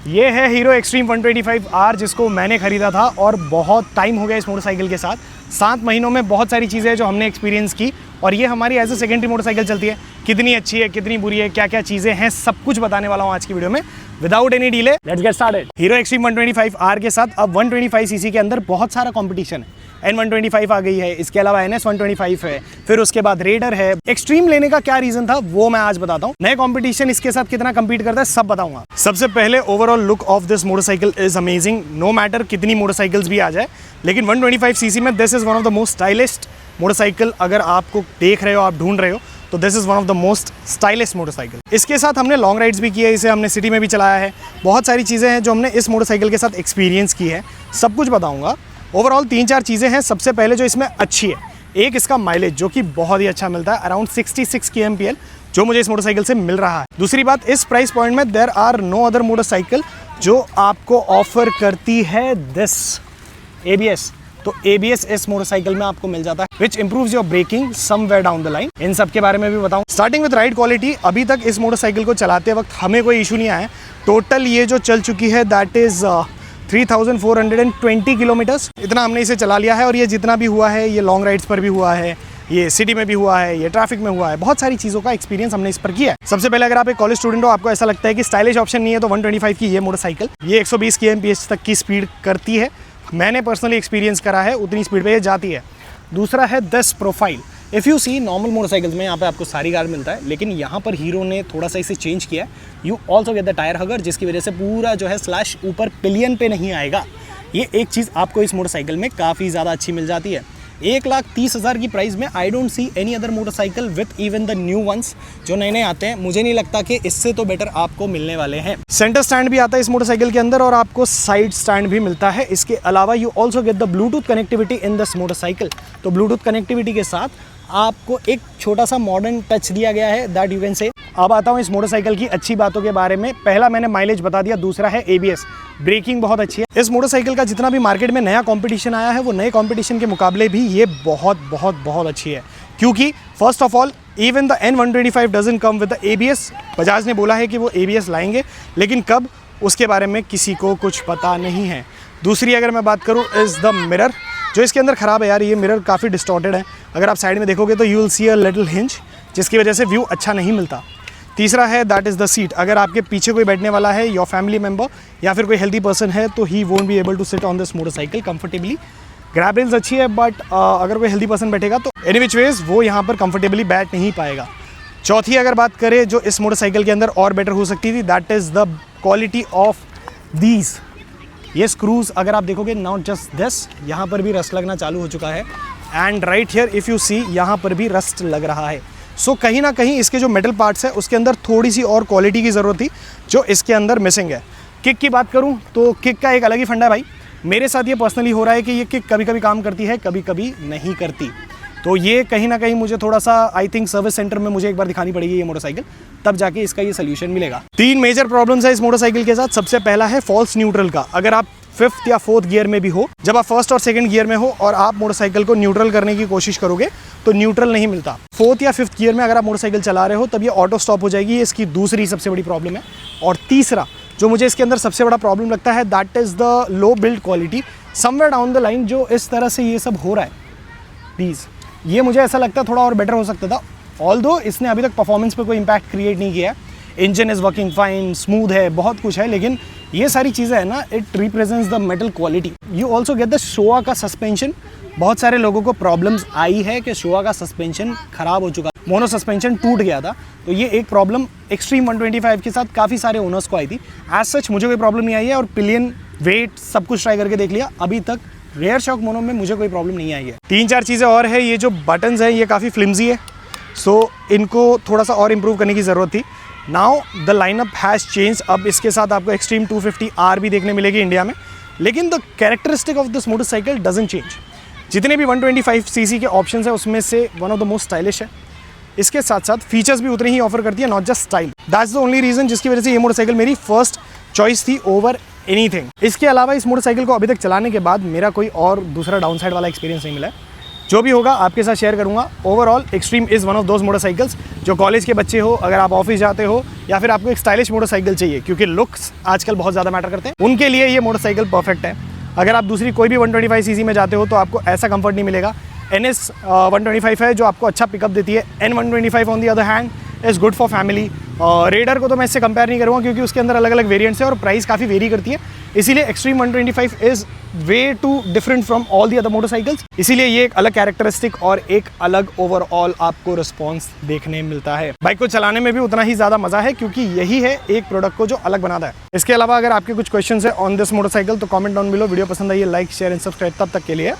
ये है hero extreme 125R जिसको मैंने ख़रीदा था और बहुत टाइम हो गया इस मोटरसाइकिल के साथ। 7 महीनों में बहुत सारी चीज़ें हैं जो हमने एक्सपीरियंस की और ये हमारी एज ए सेकेंडरी मोटरसाइकिल चलती है। कितनी अच्छी है, कितनी बुरी है, क्या क्या चीज़ें हैं, सब कुछ बताने वाला हूँ आज की वीडियो में। Without any delay let's get started. Hero extreme 125R के साथ अब 125cc के अंदर बहुत सारा कॉम्पिटिशन है। N125 आ गई है, इसके अलावा NS125 है, फिर उसके बाद रेडर है। एक्सट्रीम लेने का क्या रीजन था वो मैं आज बताता हूँ। नए कंपटीशन इसके साथ कितना compete करता है सब बताऊंगा। सबसे पहले overall look of this motorcycle is amazing. No matter कितनी मोटरसाइकिल्स भी आ जाए, लेकिन 125cc में this is one of the most stylish motorcycle. अगर आपको देख रहे हो, आप ढूंढ रहे हो, तो this is one of the most stylish motorcycle. इसके साथ हमने लॉन्ग राइड्स भी की है, इसे हमने सिटी में भी चलाया है। बहुत सारी चीज़ें हैं जो हमने इस मोटरसाइकिल के साथ एक्सपीरियंस की है, सब कुछ बताऊंगा। ओवरऑल 3-4 चीज़ें हैं। सबसे पहले जो इसमें अच्छी है, एक इसका माइलेज जो कि बहुत ही अच्छा मिलता है, अराउंड 66 kmpl जो मुझे इस मोटरसाइकिल से मिल रहा है। दूसरी बात, इस प्राइस पॉइंट में there are no other motorcycle जो आपको ऑफर करती है दिस ABS। तो ABS इस मोटरसाइकिल में आपको मिल जाता है, which improves your braking somewhere down the line. इन सब के बारे में भी बताऊं। स्टार्टिंग विद राइड क्वालिटी, अभी तक इस मोटरसाइकिल को चलाते वक्त हमें कोई इशू नहीं आया। टोटल ये जो चल चुकी है दैट इज 3420 किलोमीटर्स, इतना हमने इसे चला लिया है। और ये जितना भी हुआ है, ये लॉन्ग राइड्स पर भी हुआ है, ये सिटी में भी हुआ है, ये ट्रैफिक में हुआ है, बहुत सारी चीज़ों का एक्सपीरियंस हमने इस पर किया है। सबसे पहले अगर आप एक कॉलेज स्टूडेंट हो, आपको ऐसा लगता है कि स्टाइलिश ऑप्शन नहीं है, तो 125 की ये मोटरसाइकिल ये 120 kmph तक की स्पीड करती है। मैंने पर्सनली एक्सपीरियंस करा है, उतनी स्पीड पे ये जाती है। दूसरा है this profile. If you see normal motorcycles में यहाँ पे आपको सारी कार मिलता है, लेकिन यहाँ पर हीरो ने थोड़ा सा इसे चेंज किया है। You also get the tyre hugger, जिसकी वजह से पूरा जो है स्लैश ऊपर पिलियन पे नहीं आएगा। ये एक चीज़ आपको इस मोटरसाइकिल में काफ़ी ज़्यादा अच्छी मिल जाती है। 1,30,000 की प्राइस में I don't see any other motorcycle with even the new ones जो नए नए आते हैं। मुझे नहीं लगता कि इससे तो बेटर आपको मिलने वाले हैं। सेंटर स्टैंड भी आता है इस मोटरसाइकिल के अंदर और आपको साइड स्टैंड भी मिलता है। इसके अलावा you also get the Bluetooth connectivity in this motorcycle. तो ब्लूटूथ कनेक्टिविटी के साथ आपको एक छोटा सा मॉडर्न टच दिया गया है, दैट यू कैन से। अब आता हूँ इस मोटरसाइकिल की अच्छी बातों के बारे में। पहला मैंने माइलेज बता दिया, दूसरा है ABS। ब्रेकिंग बहुत अच्छी है। इस मोटरसाइकिल का जितना भी मार्केट में नया कंपटीशन आया है, वो नए कंपटीशन के मुकाबले भी ये बहुत बहुत बहुत अच्छी है। क्योंकि first of all even the N125 doesn't come with the ABS। Bajaj ने बोला है कि वो ABS लाएंगे, लेकिन कब, उसके बारे में किसी को कुछ पता नहीं है। दूसरी अगर मैं बात करूँ इज़ द मिरर, जो इसके अंदर ख़राब है यार। ये मिरर काफ़ी डिस्टॉर्टेड है। अगर आप साइड में देखोगे तो you will see a little hinge, जिसकी वजह से व्यू अच्छा नहीं मिलता। तीसरा है दैट इज़ द सीट। अगर आपके पीछे कोई बैठने वाला है, योर फैमिली मेम्बर या फिर कोई हेल्दी पर्सन है, तो he won't be able to sit on this motorcycle comfortably. Grab rails अच्छी है, बट अगर कोई हेल्दी पर्सन बैठेगा तो एनी विच वेज वो यहाँ पर कंफर्टेबली बैठ नहीं पाएगा। चौथी अगर बात करें जो इस मोटरसाइकिल के अंदर और बेटर हो सकती थी, that is the quality of these. ये स्क्रूज अगर आप देखोगे, नॉट जस्ट दिस, यहाँ पर भी रस्ट लगना चालू हो चुका है। And right here if you see, यहाँ पर भी रस्ट लग रहा है। सो कहीं ना कहीं इसके जो मेटल पार्ट्स है उसके अंदर थोड़ी सी और क्वालिटी की ज़रूरत थी, जो इसके अंदर मिसिंग है। किक की बात करूं तो किक का एक अलग ही फंडा है भाई। मेरे साथ ये पर्सनली हो रहा है कि ये किक कभी कभी काम करती है, कभी कभी नहीं करती। तो ये कहीं ना कहीं मुझे थोड़ा सा आई थिंक सर्विस सेंटर में मुझे एक बार दिखानी पड़ेगी ये मोटरसाइकिल, तब जाके इसका ये सोल्यूशन मिलेगा। 3 मेजर प्रॉब्लम्स है इस मोटरसाइकिल के साथ। सबसे पहला है फॉल्स न्यूट्रल का। अगर आप 5th या 4th गियर में भी हो, जब आप 1st और 2nd गियर में हो और आप मोटरसाइकिल को न्यूट्रल करने की कोशिश करोगे तो न्यूट्रल नहीं मिलता। 4th या 5th गियर में अगर आप मोटरसाइकिल चला रहे हो तब ये ऑटो स्टॉप हो जाएगी। ये इसकी दूसरी सबसे बड़ी प्रॉब्लम है। और तीसरा जो मुझे इसके अंदर सबसे बड़ा प्रॉब्लम लगता है, that is the low build quality somewhere down the line. जो इस तरह से ये सब हो रहा है प्लीज़, ये मुझे ऐसा लगता है थोड़ा और बेटर हो सकता था। ऑल्दो इसने अभी तक परफॉर्मेंस पे कोई इम्पैक्ट क्रिएट नहीं किया है। Engine is working fine, smooth है, बहुत कुछ है, लेकिन ये सारी चीज़ें है ना, it represents the metal quality. You also get the Showa का सस्पेंशन। बहुत सारे लोगों को प्रॉब्लम्स आई है कि शोआ का सस्पेंशन ख़राब हो चुका, मोनो सस्पेंशन टूट गया था। तो ये एक प्रॉब्लम एक्सट्रीम 125 के साथ काफ़ी सारे ओनर्स को आई थी। एज सच मुझे कोई प्रॉब्लम नहीं आई है और पिलियन, वेट सब कुछ ट्राई करके देख लिया, अभी तक रेयर शॉक मोनो में मुझे कोई प्रॉब्लम नहीं आई है। 3-4 चीज़ें और है। ये जो बटन्स हैं ये काफ़ी फ्लिम्जी है, सो इनको थोड़ा सा और इम्प्रूव करने की ज़रूरत थी। Now the lineup has change. अब इसके साथ आपको एक्सट्रीम 250R भी देखने मिलेगी इंडिया में, लेकिन the characteristic of this motorcycle doesn't change. जितने भी 125cc के ऑप्शंस है उसमें से one of the most stylish है। इसके साथ साथ फीचर्स भी उतने ही ऑफर करती है, not just style. That's the only reason जिसकी वजह से ये मोटरसाइकिल मेरी फर्स्ट चॉइस थी ओवर एनीथिंग। इसके अलावा इस मोटरसाइकिल को अभी तक चलाने के बाद मेरा कोई और दूसरा डाउनसाइड वाला एक्सपीरियंस नहीं मिला है। जो भी होगा आपके साथ शेयर करूंगा। Overall extreme is one of those motorcycles जो कॉलेज के बच्चे हो, अगर आप ऑफिस जाते हो या फिर आपको एक स्टाइलिश मोटरसाइकिल चाहिए, क्योंकि लुक्स आजकल बहुत ज़्यादा मैटर करते हैं, उनके लिए ये मोटरसाइकिल परफेक्ट है। अगर आप दूसरी कोई भी 125 सीसी में जाते हो तो आपको ऐसा कंफर्ट नहीं मिलेगा। NS 125 है जो आपको अच्छा पिकअप देती है। N125 on the other hand is good for family. Raider को तो मैं इससे कंपेयर नहीं करूँगा क्योंकि उसके अंदर अलग अलग वेरिएंट्स है और प्राइस काफ़ी वेरी करती है, इसीलिए Xtreme 125 is way too different from all the other motorcycles. इसीलिए ये एक अलग कैरेक्टरिस्टिक और एक अलग ओवरऑल आपको रिस्पॉन्स देखने मिलता है। बाइक को चलाने में भी उतना ही ज़्यादा मज़ा है क्योंकि यही है एक प्रोडक्ट को जो अलग बनाता है। इसके अलावा अगर आपके कुछ क्वेश्चन है ऑन दिस मोटरसाइकिल तो कॉमेंट डाउन बिलो। वीडियो पसंद आई है लाइक शेयर एंड सब्सक्राइब। तब तक के लिए